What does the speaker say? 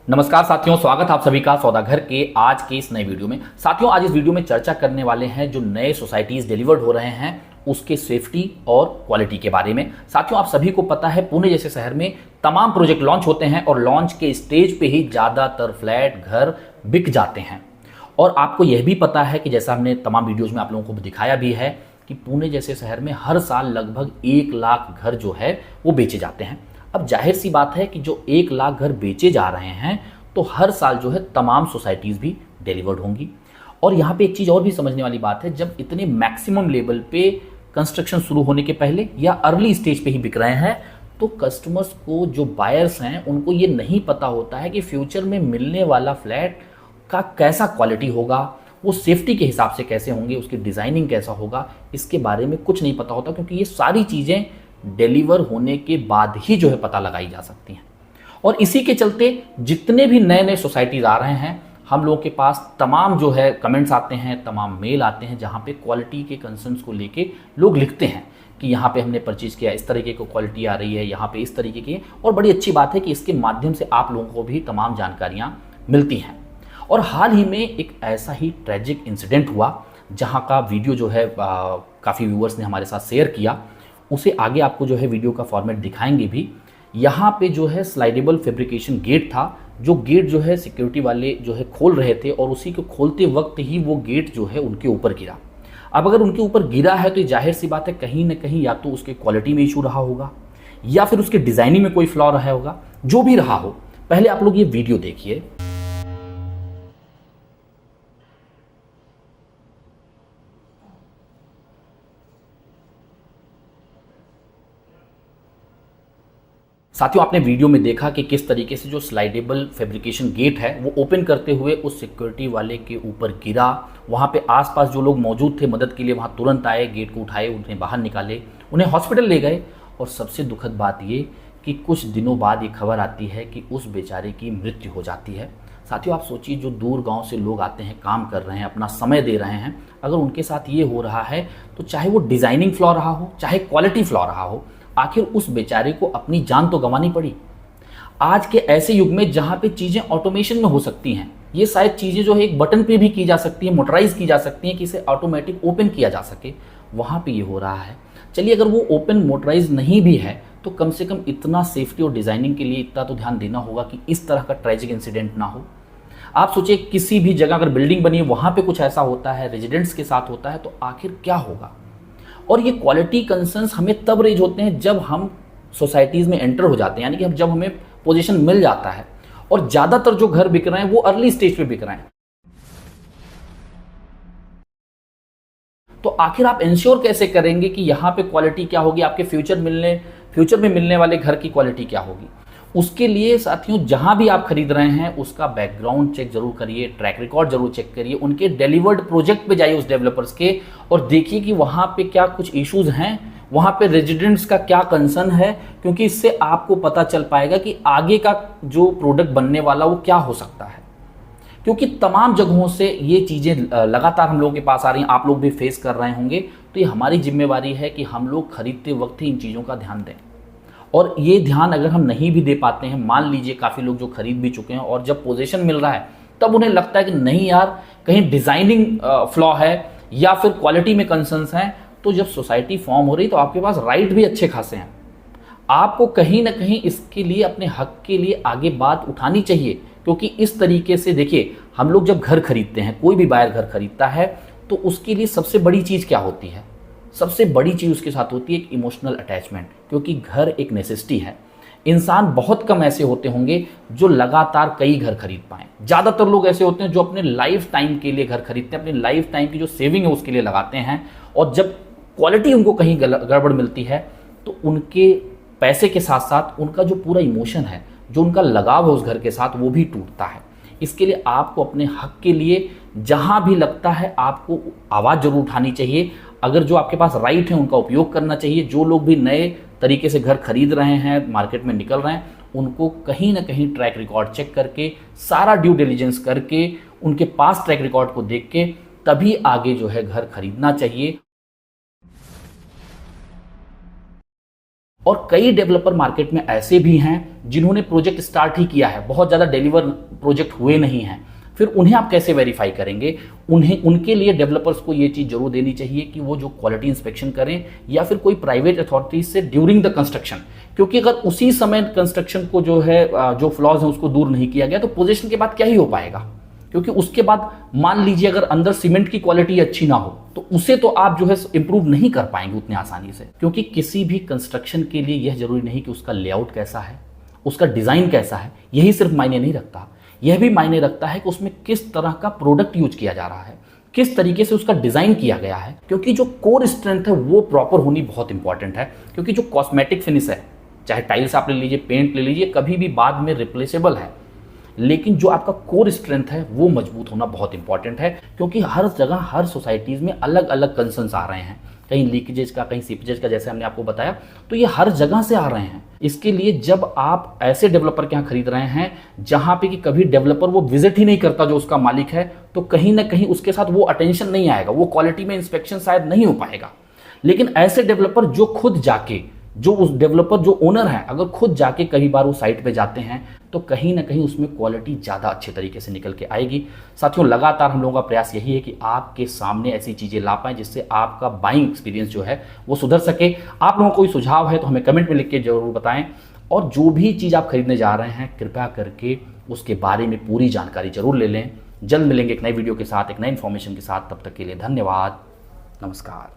नमस्कार साथियों, स्वागत आप सभी का सौदागर के आज के इस नए वीडियो में। साथियों, आज इस वीडियो में चर्चा करने वाले हैं जो नए सोसाइटीज डिलीवर्ड हो रहे हैं उसके सेफ्टी और क्वालिटी के बारे में। साथियों, आप सभी को पता है पुणे जैसे शहर में तमाम प्रोजेक्ट लॉन्च होते हैं और लॉन्च के स्टेज पे ही ज़्यादातर फ्लैट घर बिक जाते हैं। और आपको यह भी पता है कि जैसा हमने तमाम वीडियोज़ में आप लोगों को दिखाया भी है कि पुणे जैसे शहर में हर साल लगभग 1 लाख घर जो है वो बेचे जाते हैं। अब जाहिर सी बात है कि जो 1 लाख घर बेचे जा रहे हैं तो हर साल जो है तमाम सोसाइटीज़ भी डिलीवर्ड होंगी। और यहाँ पे एक चीज़ और भी समझने वाली बात है, जब इतने मैक्सिमम लेवल पे कंस्ट्रक्शन शुरू होने के पहले या अर्ली स्टेज पे ही बिक रहे हैं तो कस्टमर्स को, जो बायर्स हैं, उनको ये नहीं पता होता है कि फ्यूचर में मिलने वाला फ्लैट का कैसा क्वालिटी होगा, वो सेफ्टी के हिसाब से कैसे होंगे, उसकी डिज़ाइनिंग कैसा होगा, इसके बारे में कुछ नहीं पता होता, क्योंकि ये सारी चीज़ें डिलीवर होने के बाद ही जो है पता लगाई जा सकती हैं। और इसी के चलते जितने भी नए नए सोसाइटीज आ रहे हैं, हम लोगों के पास तमाम जो है कमेंट्स आते हैं, तमाम मेल आते हैं, जहाँ पे क्वालिटी के कंसर्न्स को लेके लोग लिखते हैं कि यहाँ पे हमने परचेज किया, इस तरीके की क्वालिटी आ रही है, यहाँ पे इस तरीके की। और बड़ी अच्छी बात है कि इसके माध्यम से आप लोगों को भी तमाम जानकारियाँ मिलती हैं। और हाल ही में एक ऐसा ही ट्रेजिक इंसिडेंट हुआ जहाँ का वीडियो जो है काफ़ी व्यूअर्स ने हमारे साथ शेयर किया, उसे आगे आपको जो है वीडियो का फॉर्मेट दिखाएंगे भी। यहाँ पे जो है स्लाइडेबल फैब्रिकेशन गेट था, जो गेट जो है सिक्योरिटी वाले जो है खोल रहे थे और उसी को खोलते वक्त ही वो गेट जो है उनके ऊपर गिरा। अब अगर उनके ऊपर गिरा है तो जाहिर सी बात है कहीं ना कहीं या तो उसके क्वालिटी में इशू रहा होगा या फिर उसके डिज़ाइनिंग में कोई फ्लॉ रहा होगा। जो भी रहा हो, पहले आप लोग ये वीडियो देखिए। साथियों, आपने वीडियो में देखा कि किस तरीके से जो स्लाइडेबल फैब्रिकेशन गेट है वो ओपन करते हुए उस सिक्योरिटी वाले के ऊपर गिरा। वहाँ पे आसपास जो लोग मौजूद थे मदद के लिए, वहाँ तुरंत आए, गेट को उठाए, उन्हें बाहर निकाले, उन्हें हॉस्पिटल ले गए। और सबसे दुखद बात ये कि कुछ दिनों बाद ये खबर आती है कि उस बेचारे की मृत्यु हो जाती है। साथियों, आप सोचिए, जो दूर गाँव से लोग आते हैं, काम कर रहे हैं, अपना समय दे रहे हैं, अगर उनके साथ ये हो रहा है तो चाहे वो डिज़ाइनिंग फ्लॉ रहा हो, चाहे क्वालिटी फ्लॉ रहा हो, आखिर उस बेचारे को अपनी जान तो गंवानी पड़ी। आज के ऐसे युग में जहां पे चीजें ऑटोमेशन में हो सकती हैं, ये शायद चीजें जो है एक बटन पे भी की जा सकती हैं, मोटराइज की जा सकती हैं कि इसे ऑटोमेटिक ओपन किया जा सके, वहां पे ये हो रहा है। चलिए, अगर वो ओपन मोटराइज नहीं भी है तो कम से कम इतना सेफ्टी और डिजाइनिंग के लिए इतना तो ध्यान देना होगा कि इस तरह का ट्रेजिक इंसिडेंट ना हो। आप सोचिए, किसी भी जगह अगर बिल्डिंग बनी है वहां पे कुछ ऐसा होता है, रेजिडेंट्स के साथ होता है, तो आखिर क्या होगा। और ये क्वालिटी कंसर्न्स हमें तब रेज होते हैं जब हम सोसाइटीज़ में एंटर हो जाते हैं, यानी कि जब हमें पोजीशन मिल जाता है। और ज़्यादातर जो घर बिक रहे हैं वो अर्ली स्टेज पे बिक रहे हैं। तो आखिर आप इंश्योर कैसे करेंगे कि यहाँ पे क्वालिटी क्या होगी, आपके फ्यूचर में मिलने वाले घर की क्वालिटी क्या होगी। उसके लिए साथियों, जहां भी आप खरीद रहे हैं उसका बैकग्राउंड चेक जरूर करिए, ट्रैक रिकॉर्ड जरूर चेक करिए, उनके डिलीवर्ड प्रोजेक्ट पे जाइए उस डेवलपर्स के, और देखिए कि वहां पे क्या कुछ इश्यूज हैं, वहां पे रेजिडेंट्स का क्या कंसर्न है, क्योंकि इससे आपको पता चल पाएगा कि आगे का जो प्रोडक्ट बनने वाला वो क्या हो सकता है। क्योंकि तमाम जगहों से ये चीज़ें लगातार हम लोगों के पास आ रही हैं, आप लोग भी फेस कर रहे होंगे। तो ये हमारी जिम्मेवारी है कि हम लोग खरीदते वक्त ही इन चीज़ों का ध्यान दें। और ये ध्यान अगर हम नहीं भी दे पाते हैं, मान लीजिए काफ़ी लोग जो खरीद भी चुके हैं और जब पोजीशन मिल रहा है तब उन्हें लगता है कि नहीं यार, कहीं डिज़ाइनिंग फ्लॉ है या फिर क्वालिटी में कंसर्न्स हैं, तो जब सोसाइटी फॉर्म हो रही तो आपके पास राइट भी अच्छे खासे हैं। आपको कहीं ना कहीं इसके लिए, अपने हक के लिए आगे बात उठानी चाहिए। क्योंकि इस तरीके से देखिए, हम लोग जब घर खरीदते हैं, कोई भी बायर घर खरीदता है, तो उसके लिए सबसे बड़ी चीज़ क्या होती है? सबसे बड़ी चीज़ उसके साथ होती है एक इमोशनल अटैचमेंट, क्योंकि घर एक नेसेसिटी है। इंसान बहुत कम ऐसे होते होंगे जो लगातार कई घर खरीद पाएं। ज़्यादातर लोग ऐसे होते हैं जो अपने लाइफ टाइम के लिए घर खरीदते हैं, अपनी लाइफ टाइम की जो सेविंग है उसके लिए लगाते हैं, और जब क्वालिटी उनको कहीं गड़बड़ मिलती है तो उनके पैसे के साथ साथ उनका जो पूरा इमोशन है, जो उनका लगाव है उस घर के साथ, वो भी टूटता है। इसके लिए आपको अपने हक के लिए जहां भी लगता है आपको आवाज़ जरूर उठानी चाहिए। अगर जो आपके पास राइट है उनका उपयोग करना चाहिए। जो लोग भी नए तरीके से घर खरीद रहे हैं, मार्केट में निकल रहे हैं, उनको कहीं ना कहीं ट्रैक रिकॉर्ड चेक करके, सारा ड्यू डिलीजेंस करके, उनके पास ट्रैक रिकॉर्ड को देख के तभी आगे जो है घर खरीदना चाहिए। और कई डेवलपर मार्केट में ऐसे भी हैं जिन्होंने प्रोजेक्ट स्टार्ट ही किया है, बहुत ज़्यादा डिलीवर प्रोजेक्ट हुए नहीं हैं, फिर उन्हें आप कैसे वेरीफाई करेंगे? उनके लिए डेवलपर्स को ये चीज़ जरूर देनी चाहिए कि वो जो क्वालिटी इंस्पेक्शन करें या फिर कोई प्राइवेट अथॉरिटीज से ड्यूरिंग द कंस्ट्रक्शन, क्योंकि अगर उसी समय कंस्ट्रक्शन को जो है जो फ्लॉज है उसको दूर नहीं किया गया तो पोजीशन के बाद क्या ही हो पाएगा? क्योंकि उसके बाद मान लीजिए अगर अंदर सीमेंट की क्वालिटी अच्छी ना हो तो उसे तो आप जो है इंप्रूव नहीं कर पाएंगे उतनी आसानी से। क्योंकि किसी भी कंस्ट्रक्शन के लिए यह जरूरी नहीं कि उसका लेआउट कैसा है, उसका डिजाइन कैसा है, यही सिर्फ मायने नहीं रखता, यह भी मायने रखता है कि उसमें किस तरह का प्रोडक्ट यूज किया जा रहा है, किस तरीके से उसका डिजाइन किया गया है। क्योंकि जो कोर स्ट्रेंथ है वो प्रॉपर होनी बहुत इंपॉर्टेंट है। क्योंकि जो कॉस्मेटिक फिनिश है, चाहे टाइल्स आप ले लीजिए, पेंट ले लीजिए, कभी भी बाद में रिप्लेसेबल है, लेकिन जो आपका कोर स्ट्रेंथ है वो मजबूत होना बहुत इंपॉर्टेंट है। क्योंकि हर जगह हर सोसाइटीज में अलग अलग कंसर्न्स आ रहे हैं, कहीं लीकेजेस का, कहीं सीपेजेस का, जैसे हमने आपको बताया, तो ये हर जगह से आ रहे हैं। इसके लिए जब आप ऐसे डेवलपर के यहाँ खरीद रहे हैं जहां पे कि कभी डेवलपर वो विजिट ही नहीं करता जो उसका मालिक है, तो कहीं ना कहीं उसके साथ वो अटेंशन नहीं आएगा, वो क्वालिटी में इंस्पेक्शन शायद नहीं हो पाएगा। लेकिन ऐसे डेवलपर जो खुद जाके, जो उस डेवलपर जो ओनर है, अगर खुद जाके कई बार वो साइट पे जाते हैं तो कहीं ना कहीं उसमें क्वालिटी ज़्यादा अच्छे तरीके से निकल के आएगी। साथियों, लगातार हम लोगों का प्रयास यही है कि आपके सामने ऐसी चीज़ें ला पाएं जिससे आपका बाइंग एक्सपीरियंस जो है वो सुधर सके। आप लोगों को कोई सुझाव है तो हमें कमेंट में लिख के जरूर बताएं, और जो भी चीज़ आप खरीदने जा रहे हैं कृपया करके उसके बारे में पूरी जानकारी जरूर ले लें। जल्द मिलेंगे एक नई वीडियो के साथ, एक नई इन्फॉर्मेशन के साथ। तब तक के लिए धन्यवाद, नमस्कार।